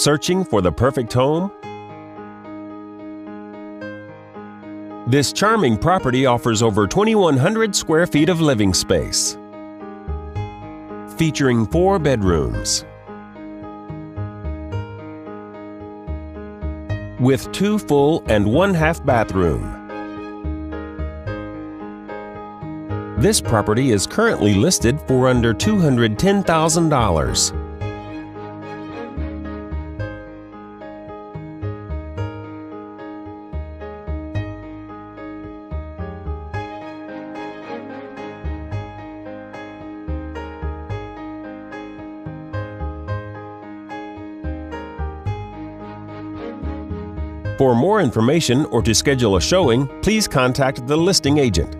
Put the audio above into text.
Searching for the perfect home? This charming property offers over 2,100 square feet of living space, featuring 4 bedrooms, with 2 full and 1 half bathroom. This property is currently listed for under $210,000. For more information or to schedule a showing, please contact the listing agent.